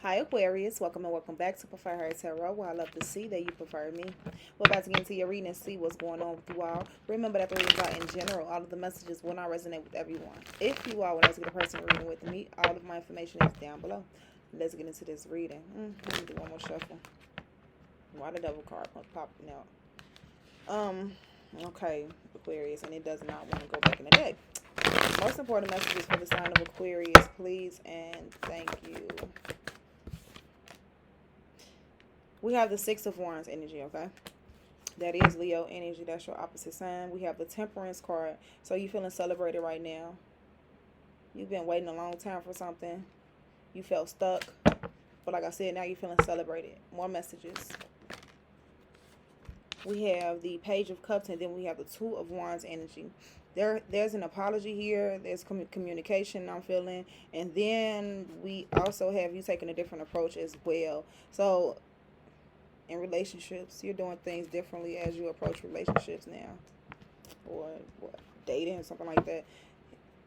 Hi Aquarius, welcome and welcome back to Preferher Tarot, where I love to see that you prefer me. We're about to get into your reading and see what's going on with you all. Remember that the readings are in general. All of the messages will not resonate with everyone. If you all would like to get a person reading with me, all of my information is down below. Let's get into this reading. Let me do one more shuffle. Why the double card popping out? Okay, Aquarius, and it does not want to go back in the deck. Most important messages for the sign of Aquarius, please and thank you. We have the Six of Wands energy, okay? That is Leo energy. That's your opposite sign. We have the Temperance card. So you feeling celebrated right now. You've been waiting a long time for something. You felt stuck. But like I said, now you're feeling celebrated. More messages. We have the Page of Cups, and then we have the Two of Wands energy. There's an apology here. There's communication I'm feeling. And then we also have you taking a different approach as well. So in relationships, you're doing things differently as you approach relationships now, or what, dating or something like that.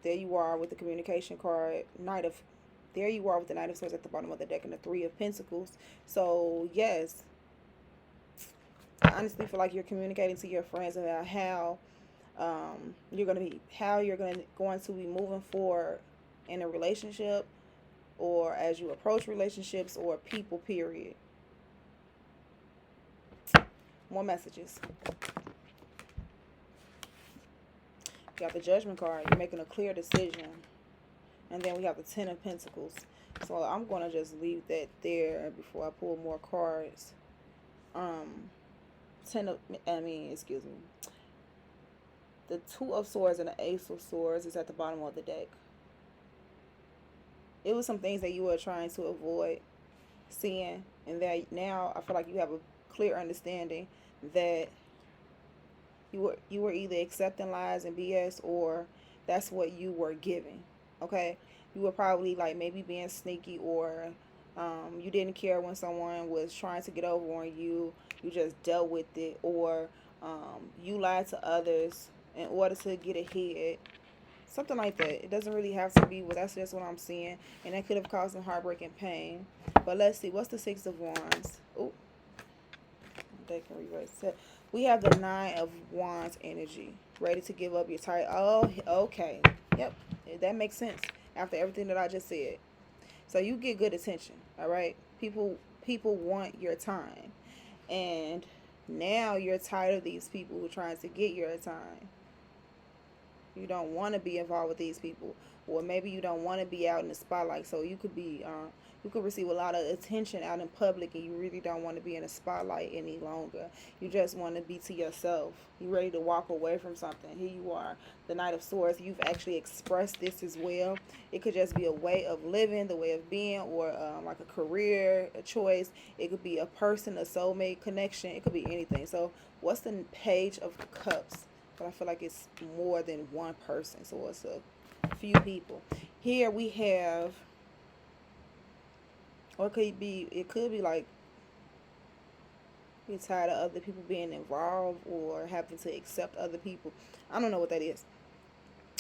There you are with the communication card, there you are with the Knight of Swords at the bottom of the deck and the Three of Pentacles. So yes, I honestly feel like you're communicating to your friends about how you're going to be moving forward in a relationship, or as you approach relationships, or people, period. More messages. You got the Judgment card. You're making a clear decision. And then we have the Ten of Pentacles. So I'm going to just leave that there before I pull more cards. Excuse me. The Two of Swords and the Ace of Swords is at the bottom of the deck. It was some things that you were trying to avoid seeing. And that now I feel like you have a clear understanding that you were either accepting lies and BS, or that's what you were giving. Okay, you were probably like maybe being sneaky, or you didn't care when someone was trying to get over on you. You just dealt with it, or you lied to others in order to get ahead. Something like that. It doesn't really have to be, but that's just what I'm seeing, and that could have caused some heartbreak and pain. But let's see, what's the Six of Wands? Oh, they can reverse it. We have the Nine of Wands energy. Ready to give up your title. Oh, okay. Yep. That makes sense after everything that I just said. So you get good attention, all right? People want your time. And now you're tired of these people who are trying to get your time. You don't want to be involved with these people, or maybe you don't want to be out in the spotlight. So you could receive a lot of attention out in public, and you really don't want to be in the spotlight any longer. You just want to be to yourself. You're ready to walk away from something. Here you are, the Knight of Swords. You've actually expressed this as well. It could just be a way of living, the way of being, or like a career, a choice. It could be a person, a soulmate connection. It could be anything. So what's the Page of Cups? But I feel like it's more than one person, so it's a few people. Here we have, or it could be like you're tired of other people being involved, or having to accept other people. I don't know what that is.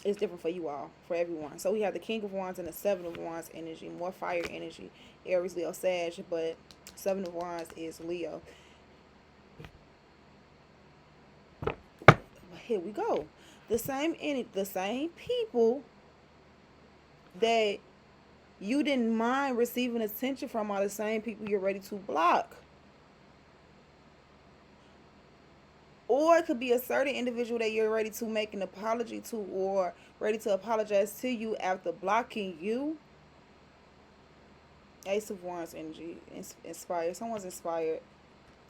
It's different for you all, for everyone. So we have the King of Wands and the Seven of Wands energy, more fire energy, Aries, Leo, Sag, but Seven of Wands is Leo. Here we go. The same people that you didn't mind receiving attention from are the same people you're ready to block. Or it could be a certain individual that you're ready to make an apology to, or ready to apologize to you after blocking you. Ace of Wands energy, inspired. Someone's inspired.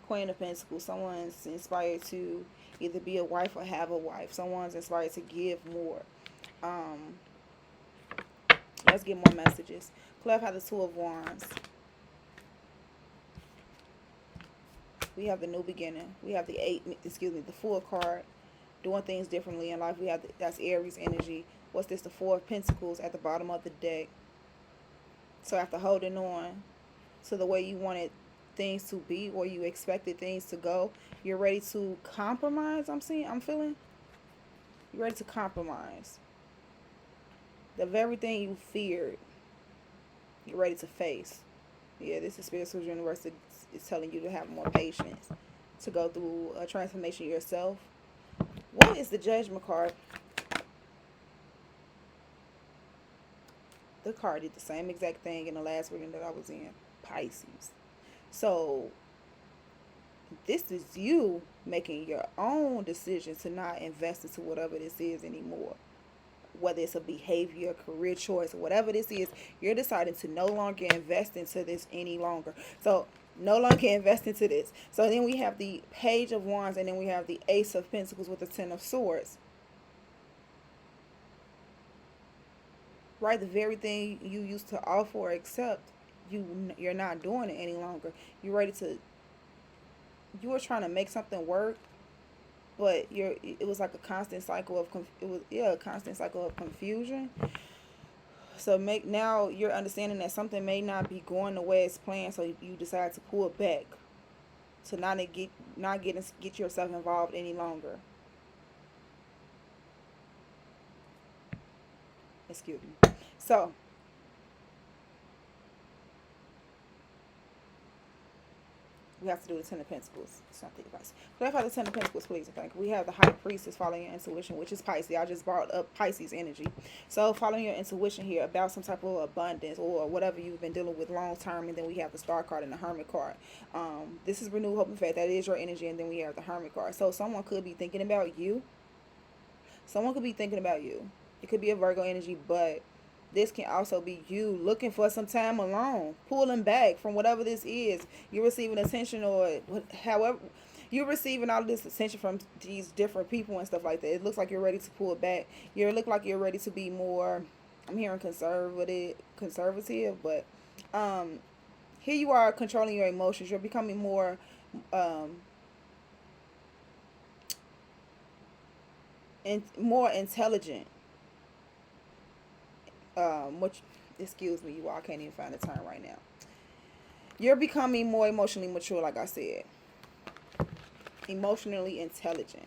Queen of Pentacles. Someone's inspired to either be a wife or have a wife. Someone's inspired to give more. Let's get more messages. Clef has the Two of Wands. We have the New Beginning. We have the Fool card. Doing things differently in life. That's Aries energy. What's this? The Four of Pentacles at the bottom of the deck. So after holding on to the way you wanted things to be, or you expected things to go, you're ready to compromise. I'm feeling you're ready to compromise. The very thing you feared, you're ready to face. Yeah, this is spiritual universe that is telling you to have more patience, to go through a transformation yourself. What is the Judgment card? The card did the same exact thing in the last reading that I was in. Pisces. So this is you making your own decision to not invest into whatever this is anymore. Whether it's a behavior, career choice, or whatever this is, you're deciding to no longer invest into this any longer. So no longer invest into this. So then we have the Page of Wands, and then we have the Ace of Pentacles with the Ten of Swords. Right, the very thing you used to offer or accept, you're not doing it any longer. You're ready to. You were trying to make something work, but it was like a constant cycle of a constant cycle of confusion. So now you're understanding that something may not be going the way it's planned, so you decide to pull back, to not get yourself involved any longer. Excuse me. So we have to do the Ten of Pentacles. It's not the advice. Clarify the Ten of Pentacles, please. I think we have the High Priestess following your intuition, which is Pisces. I just brought up Pisces energy. So following your intuition here about some type of abundance or whatever you've been dealing with long term, and then we have the Star card and the Hermit card. This is renewed hope and faith. That is your energy, and then we have the Hermit card. So someone could be thinking about you. Someone could be thinking about you. It could be a Virgo energy, but this can also be you looking for some time alone, pulling back from whatever this is. You're receiving attention, or however you're receiving all this attention from these different people and stuff like that. It looks like you're ready to pull back. You look like you're ready to be more. I'm hearing conservative, but here you are controlling your emotions. You're becoming more more intelligent. Which, excuse me, you all, I can't even find the term right now. You're becoming more emotionally mature, like I said. Emotionally intelligent.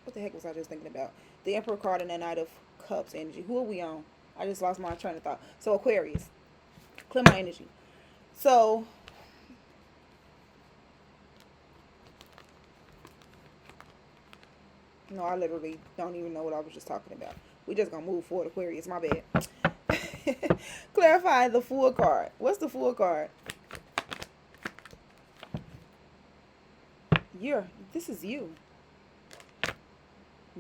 What the heck was I just thinking about? The Emperor card and the Knight of Cups energy. Who are we on? I just lost my train of thought. So Aquarius. Clear my energy. So no, I literally don't even know what I was just talking about. We just gonna move forward, Aquarius. My bad. Clarify the Fool card. What's the Fool card? This is you.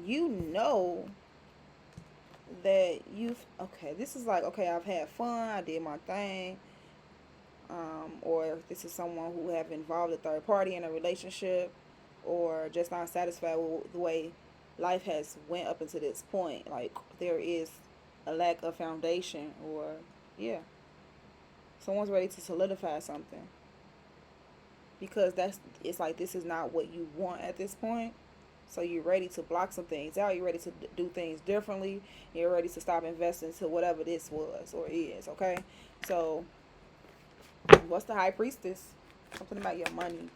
You know that okay, this is like, okay, I've had fun, I did my thing. Or this is someone who have involved a third party in a relationship, or just not satisfied with the way life has went up until this point. Like there is a lack of foundation, or yeah, someone's ready to solidify something, because it's like this is not what you want at this point. So you're ready to block some things out. You're ready to do things differently. You're ready to stop investing to whatever this was or is. Okay, so what's the High Priestess? Something about your money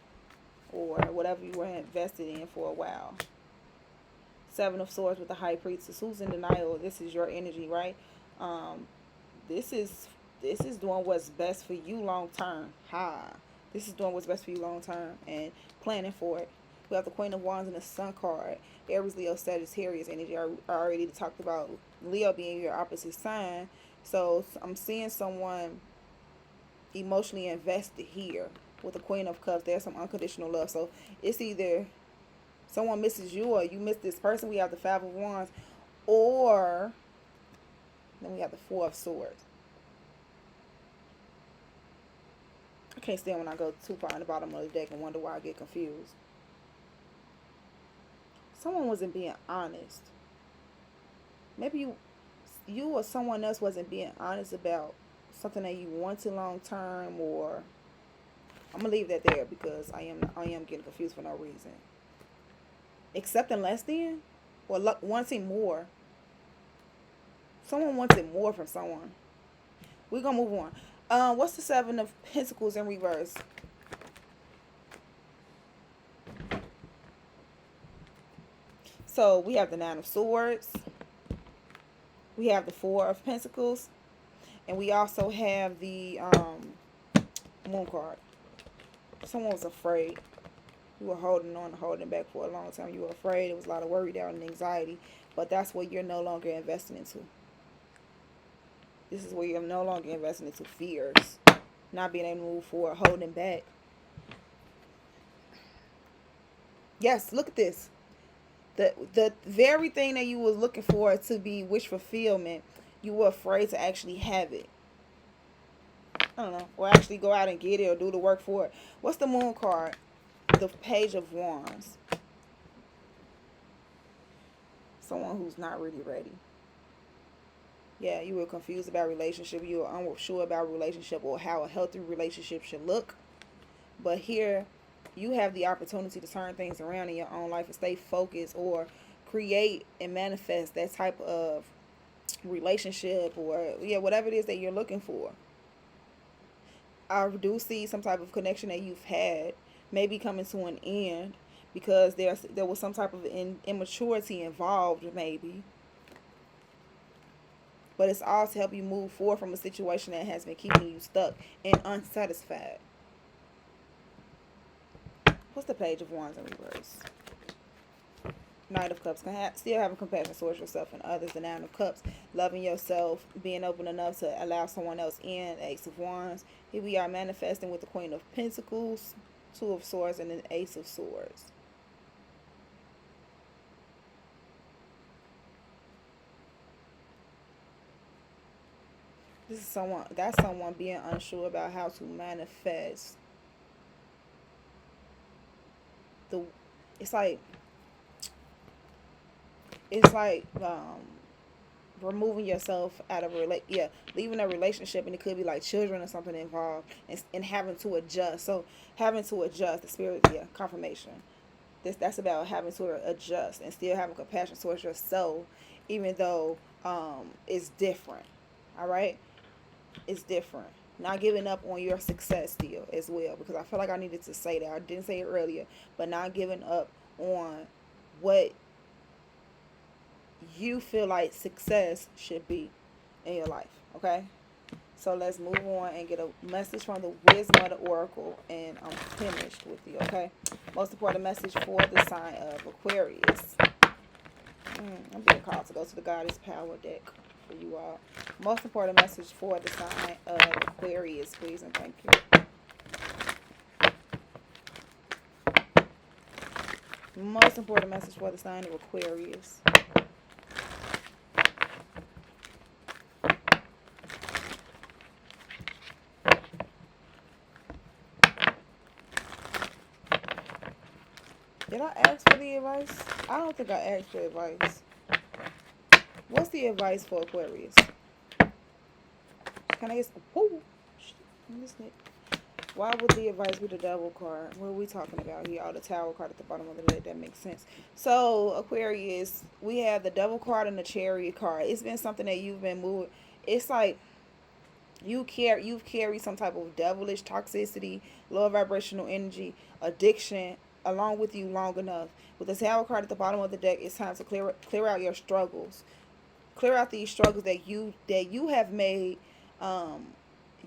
or whatever you were invested in for a while. Seven of Swords with the High Priestess. Who's in denial? This is your energy, right? This is doing what's best for you long term. This is doing what's best for you long term and planning for it. We have the Queen of Wands and the Sun card. Aries, Leo, Sagittarius energy. I already talked about Leo being your opposite sign. So I'm seeing someone emotionally invested here with the Queen of Cups. There's some unconditional love. So it's either someone misses you or you miss this person. We have the Five of Wands, or then we have the Four of Swords. I can't stand when I go too far in the bottom of the deck and wonder why I get confused. Someone wasn't being honest. Maybe you or someone else wasn't being honest about something that you wanted long term, or I'm gonna leave that there because I am getting confused for no reason. Accepting less than, or wanting more. Someone wanted more from someone. We're gonna move on. What's the Seven of Pentacles in reverse? So we have the Nine of Swords. We have the Four of Pentacles. And we also have the Moon card. Someone was afraid. You were holding on, holding back for a long time. You were afraid. There was a lot of worry, doubt, and anxiety. But that's what you're no longer investing into. This is where you're no longer investing into fears. Not being able to move forward, holding back. Yes, look at this. The very thing that you was looking for to be wish fulfillment, you were afraid to actually have it. I don't know. Or actually go out and get it or do the work for it. What's the Moon card? The Page of Wands. Someone who's not really ready. Yeah, you were confused about relationship. You were unsure about relationship or how a healthy relationship should look. But here, you have the opportunity to turn things around in your own life and stay focused or create and manifest that type of relationship or, yeah, whatever it is that you're looking for. I do see some type of connection that you've had maybe coming to an end because there was some type of immaturity involved maybe. But it's all to help you move forward from a situation that has been keeping you stuck and unsatisfied. What's the Page of Wands in reverse? Knight of Cups. Still having compassion towards yourself and others. The Nine of Cups. Loving yourself. Being open enough to allow someone else in. Ace of Wands. Here we are manifesting with the Queen of Pentacles, Two of Swords, and the Ace of Swords. This is someone being unsure about how to manifest. It's like removing yourself out of leaving a relationship, and it could be like children or something involved, and having to adjust. So having to adjust, the spirit, confirmation. That's about having to adjust and still having compassion towards yourself, even though it's different. All right, it's different. Not giving up on your success still as well, because I feel like I needed to say that. I didn't say it earlier, but not giving up on what you feel like success should be in your life. Okay, so let's move on and get a message from the Wisdom of the Oracle, and I'm finished with you. Okay, most important message for the sign of Aquarius. I'm being called to go to the Goddess Power deck for you all. Most important message for the sign of Aquarius, please and thank you. Most important message for the sign of Aquarius. Did I ask for the advice? I don't think I asked for advice. What's the advice for Aquarius? Can I get why would the advice be the Devil card? What are we talking about here? Oh, the Tower card at the bottom of the deck. That makes sense. So, Aquarius, we have the Devil card and the Chariot card. It's been something that you've been moving. It's like you've carried some type of devilish toxicity, low vibrational energy, addiction along with you long enough. With the Tower card at the bottom of the deck, it's time to clear out your struggles. Clear out these struggles that you have made.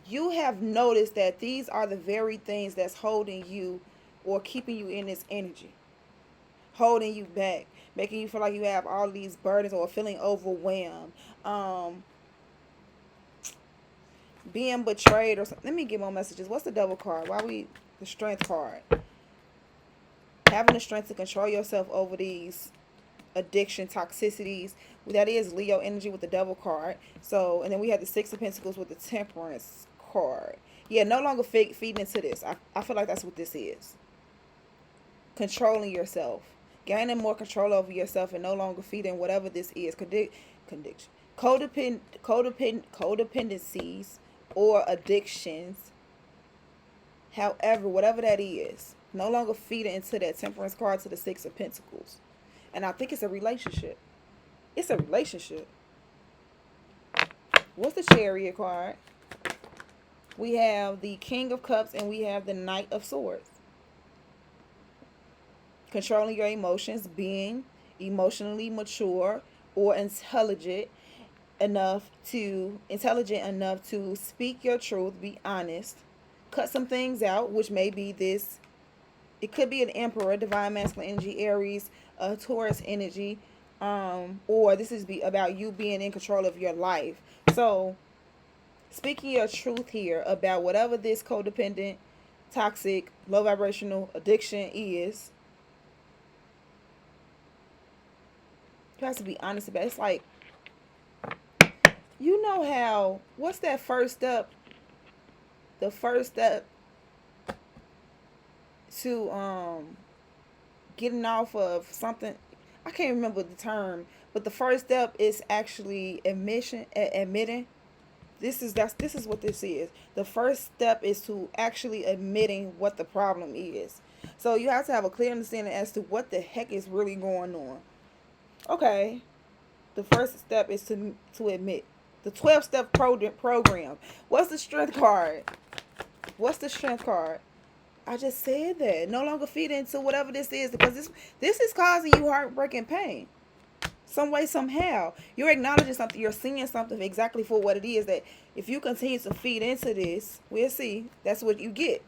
You have noticed that these are the very things that's holding you or keeping you in this energy, holding you back, making you feel like you have all these burdens or feeling overwhelmed, being betrayed or something. Let me get more messages. What's the Devil card? The Strength card? Having the strength to control yourself over these addiction, toxicities. That is Leo energy with the Devil card. So, and then we have the Six of Pentacles with the Temperance card. Yeah, no longer feeding into this. I feel like that's what this is. Controlling yourself. Gaining more control over yourself and no longer feeding whatever this is. Codependencies or addictions. However, whatever that is. No longer feeding into that Temperance card to the Six of Pentacles. And I think it's a relationship. It's a relationship. What's the Chariot card? We have the King of Cups and we have the Knight of Swords. Controlling your emotions, being emotionally mature or intelligent enough to speak your truth, be honest, cut some things out, which may be this. It could be an Emperor, divine masculine energy, Aries, Taurus energy, or this is about you being in control of your life. So, speaking your truth here about whatever this codependent, toxic, low vibrational addiction is, you have to be honest about it. It's like, you know how, what's that first step? The first step to getting off of something, I can't remember the term, but the first step is actually admitting. This is what this is. The first step is to actually admitting what the problem is. So you have to have a clear understanding as to what the heck is really going on. Okay, the first step is to admit. The 12-step program. What's the strength card? What's the strength card? I just said that. No longer feed into whatever this is, because this is causing you heartbreaking pain. Some way, somehow. You're acknowledging something. You're seeing something exactly for what it is. That if you continue to feed into this, we'll see. That's what you get.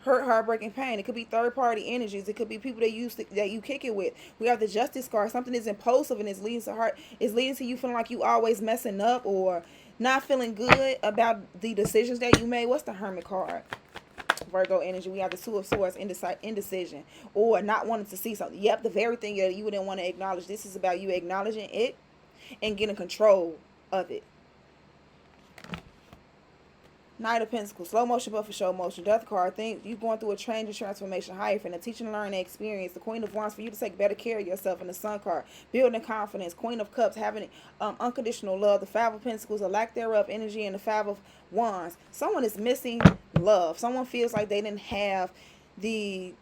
Hurt, heartbreaking pain. It could be third-party energies. It could be people that you kick it with. We have the Justice card. Something is impulsive and it's leading to you feeling like you always messing up or not feeling good about the decisions that you made. What's the Hermit card? Virgo energy. We have the Two of Swords, indecision, or not wanting to see something. Yep, the very thing that you wouldn't want to acknowledge. This is about you acknowledging it and getting control of it. Knight of Pentacles, slow motion but for show motion. Death card, think you going through a change and transformation. Hierophant, a teaching and learning experience. The Queen of Wands, for you to take better care of yourself. And the Sun card, building confidence. Queen of Cups, having unconditional love. The Five of Pentacles, a lack thereof energy. And the Five of Wands, someone is missing love. Someone feels like they didn't have the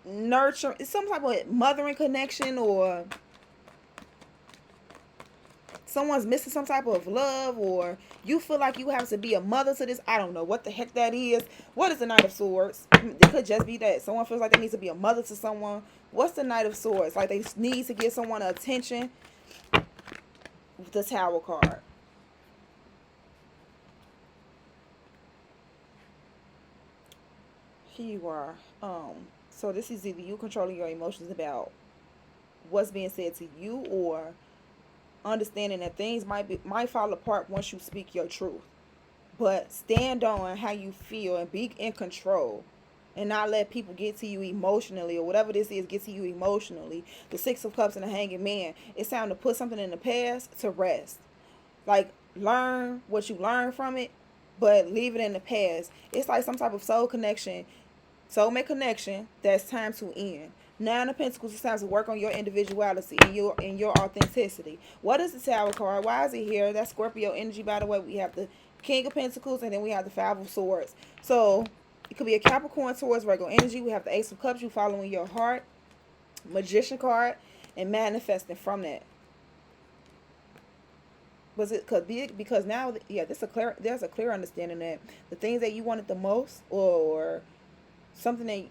nurture, some type of mothering connection, or someone's missing some type of love, or you feel like you have to be a mother to this. I don't know what the heck that is. What is the Knight of Swords? It could just be that someone feels like they need to be a mother to someone. What's the Knight of Swords? Like they need to give someone attention. The Tower card. Here you are. So this is either you controlling your emotions about what's being said to you, or understanding that things might fall apart once you speak your truth. But stand on how you feel and be in control, and not let people get to you emotionally, or whatever this is get to you emotionally. The Six of Cups and the Hanging Man. It's time to put something in the past to rest. Like, learn what you learned from it, but leave it in the past. It's like some type of soulmate connection that's time to end. Nine of Pentacles, it's time to work on your individuality and your authenticity. What is the Tower card? Why is it here? That's Scorpio energy, by the way. We have the King of Pentacles, and then we have the Five of Swords. So it could be a Capricorn, Taurus, Virgo energy. We have the Ace of Cups, you following your heart. Magician card, and manifesting from that. Was it could be because now, yeah, there's a clear understanding that the things that you wanted the most, or something that,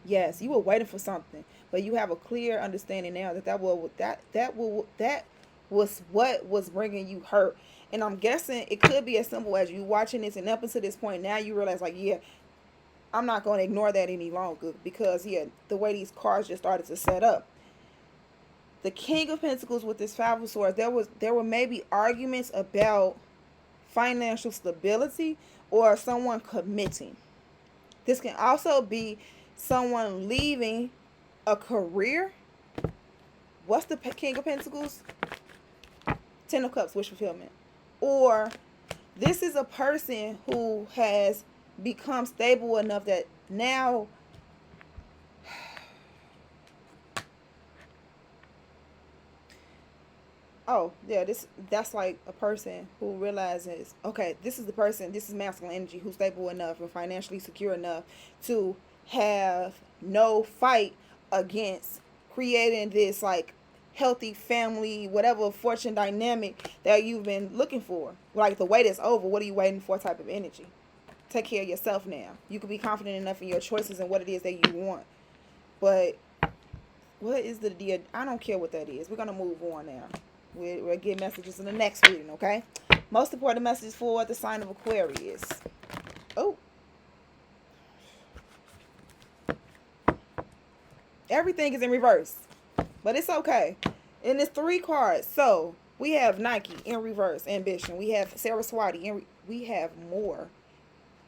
yes, you were waiting for something, but you have a clear understanding now that was what was bringing you hurt. And I'm guessing it could be as simple as you watching this, and up until this point, now you realize, like, yeah, I'm not going to ignore that any longer, because, yeah, the way these cards just started to set up. The King of Pentacles with this Five of Swords, there were maybe arguments about financial stability or someone committing. This can also be someone leaving a career. What's the King of Pentacles? Ten of Cups, wish fulfillment. Or this is a person who has become stable enough that now oh, yeah, that's like a person who realizes, okay, this is the person, this is masculine energy, who's stable enough and financially secure enough to have no fight against creating this, like, healthy family, whatever fortune dynamic that you've been looking for. Like, the wait is over. What are you waiting for type of energy? Take care of yourself now. You can be confident enough in your choices and what it is that you want. But what is the deal? I don't care what that is. We're going to move on now. We'll get messages in the next reading, okay? Most important message for the sign of Aquarius. Oh, Everything is in reverse. But it's okay. And it's 3 cards. So we have Nike in reverse, ambition. We have Saraswati, we have more.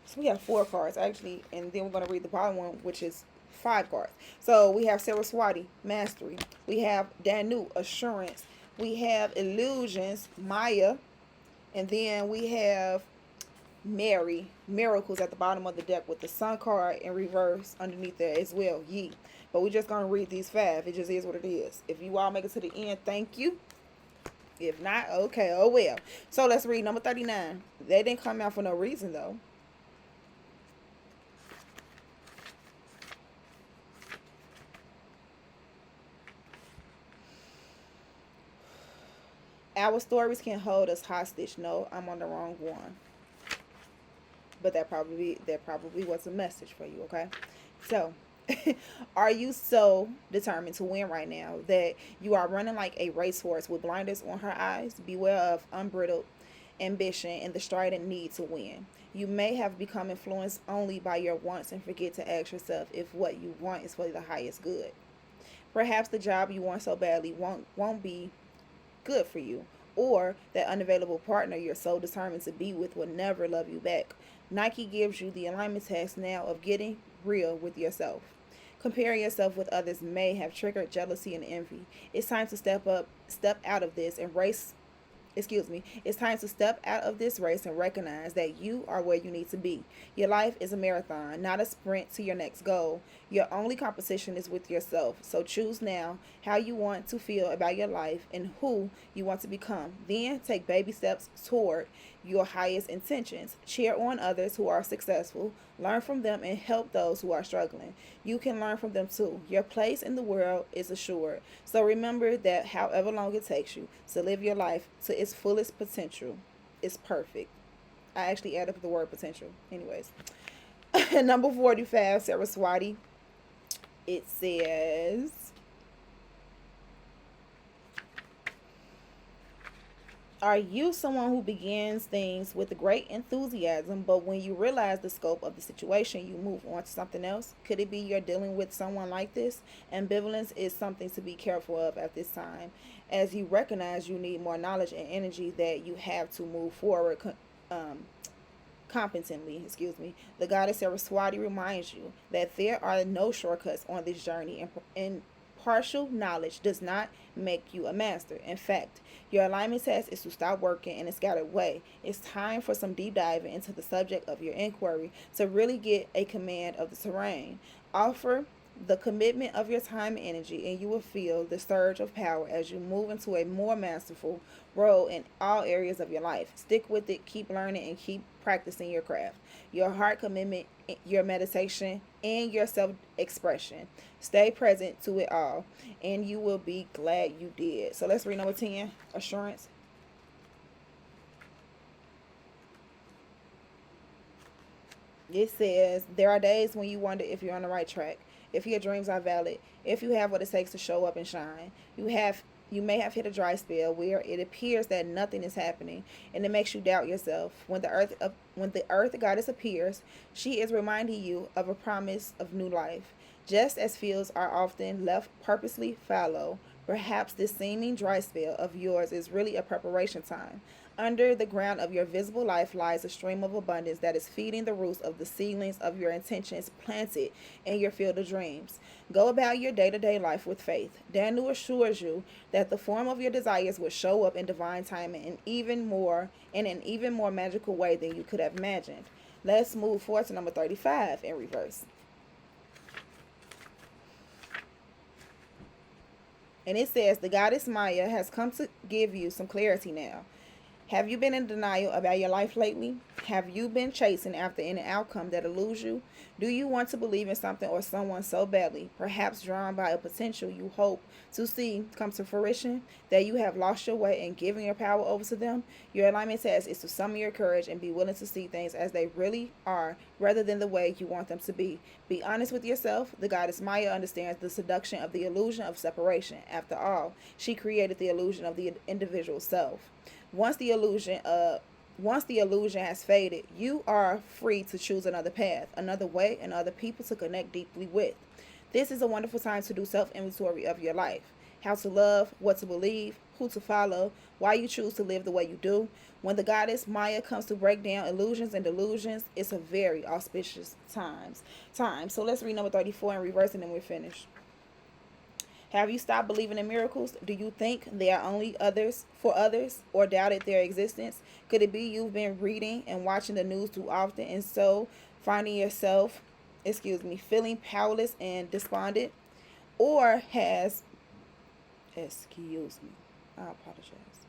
So we have 4 cards actually, and then we're going to read the bottom one, which is 5 cards. So we have Saraswati, mastery. We have Danu, assurance. We have illusions, Maya, and then we have Mary, miracles at the bottom of the deck with the sun card in reverse underneath there as well, Yi. But we're just going to read these 5. It just is what it is. If you all make it to the end, thank you. If not, okay, oh well. So let's read number 39. They didn't come out for no reason, though. Our stories can hold us hostage. No, I'm on the wrong one. But that probably was a message for you, okay? So, are you so determined to win right now that you are running like a racehorse with blinders on her eyes? Beware of unbridled ambition and the strident need to win. You may have become influenced only by your wants and forget to ask yourself if what you want is for the highest good. Perhaps the job you want so badly won't be good for you, or that unavailable partner you're so determined to be with will never love you back. Nike gives you the alignment task now of getting real with yourself. Comparing yourself with others may have triggered jealousy and envy. It's time to step out of this and race. It's time to step out of this race and recognize that you are where you need to be. Your life is a marathon, not a sprint to your next goal. Your only competition is with yourself. So choose now how you want to feel about your life and who you want to become. Then take baby steps toward your highest intentions. Cheer on others who are successful. Learn from them and help those who are struggling. You can learn from them too. Your place in the world is assured. So remember that however long it takes you to live your life to its fullest potential is perfect. I actually added up the word potential. Anyways. Number 45, Saraswati. It says, are you someone who begins things with great enthusiasm, but when you realize the scope of the situation, you move on to something else? Could it be you're dealing with someone like this? Ambivalence is something to be careful of at this time, as you recognize you need more knowledge and energy that you have to move forward competently. The goddess Saraswati reminds you that there are no shortcuts on this journey, and partial knowledge does not make you a master. In fact, your alignment task is to stop working in a scattered way. It's time for some deep diving into the subject of your inquiry to really get a command of the terrain. Offer the commitment of your time and energy, and you will feel the surge of power as you move into a more masterful role in all areas of your life. Stick with it, keep learning, and keep practicing your craft. Your heart commitment, your meditation, and your self-expression. Stay present to it all, and you will be glad you did. So let's read number 10, assurance. It says, there are days when you wonder if you're on the right track, if your dreams are valid, if you have what it takes to show up and shine. You may have hit a dry spell where it appears that nothing is happening, and it makes you doubt yourself. When the earth goddess appears, she is reminding you of a promise of new life. Just as fields are often left purposely fallow, perhaps this seeming dry spell of yours is really a preparation time. Under the ground of your visible life lies a stream of abundance that is feeding the roots of the seedlings of your intentions planted in your field of dreams. Go about your day-to-day life with faith. Danu assures you that the form of your desires will show up in divine timing in an even more magical way than you could have imagined. Let's move forward to number 35 in reverse. And it says, the goddess Maya has come to give you some clarity now. Have you been in denial about your life lately? Have you been chasing after any outcome that eludes you? Do you want to believe in something or someone so badly, perhaps drawn by a potential you hope to see come to fruition, that you have lost your way and given your power over to them? Your alignment task is to summon your courage and be willing to see things as they really are, rather than the way you want them to be. Be honest with yourself. The goddess Maya understands the seduction of the illusion of separation. After all, she created the illusion of the individual self. Once the illusion has faded, you are free to choose another path, another way, and other people to connect deeply with. This is a wonderful time to do self-inventory of your life. How to love, what to believe, who to follow, why you choose to live the way you do. When the goddess Maya comes to break down illusions and delusions, it's a very auspicious time. So let's read number 34 in reverse and then we're finished. Have you stopped believing in miracles? Do you think they are only others for others or doubted their existence? Could it be you've been reading and watching the news too often and so finding yourself, feeling powerless and despondent? Or has, I apologize.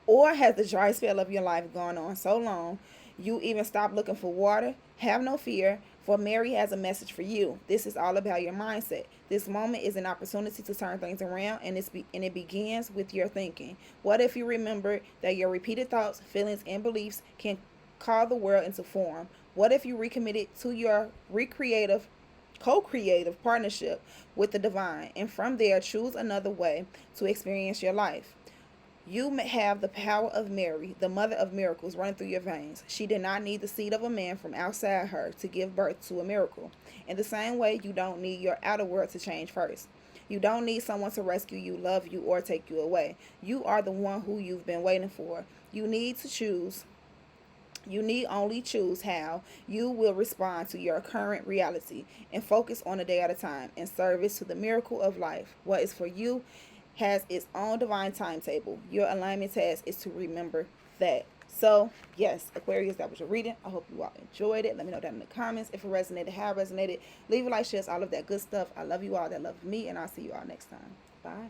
Or has the dry spell of your life gone on so long you even stopped looking for water? Have no fear, for Mary has a message for you. This is all about your mindset. This moment is an opportunity to turn things around, and it begins with your thinking. What if you remember that your repeated thoughts, feelings, and beliefs can call the world into form? What if you recommitted to your co-creative partnership with the divine, and from there choose another way to experience your life? You may have the power of Mary, the mother of miracles, running through your veins. She did not need the seed of a man from outside her to give birth to a miracle. In the same way, you don't need your outer world to change first. You don't need someone to rescue you, love you, or take you away. You are the one who you've been waiting for. You need only choose how you will respond to your current reality and focus on a day at a time in service to the miracle of life. What is for you has its own divine timetable. Your alignment task is to remember that. So, yes, Aquarius, that was your reading. I hope you all enjoyed it. Let me know down in the comments if it resonated, how it resonated. Leave a like, shares, all of that good stuff. I love you all that love me, and I'll see you all next time. Bye.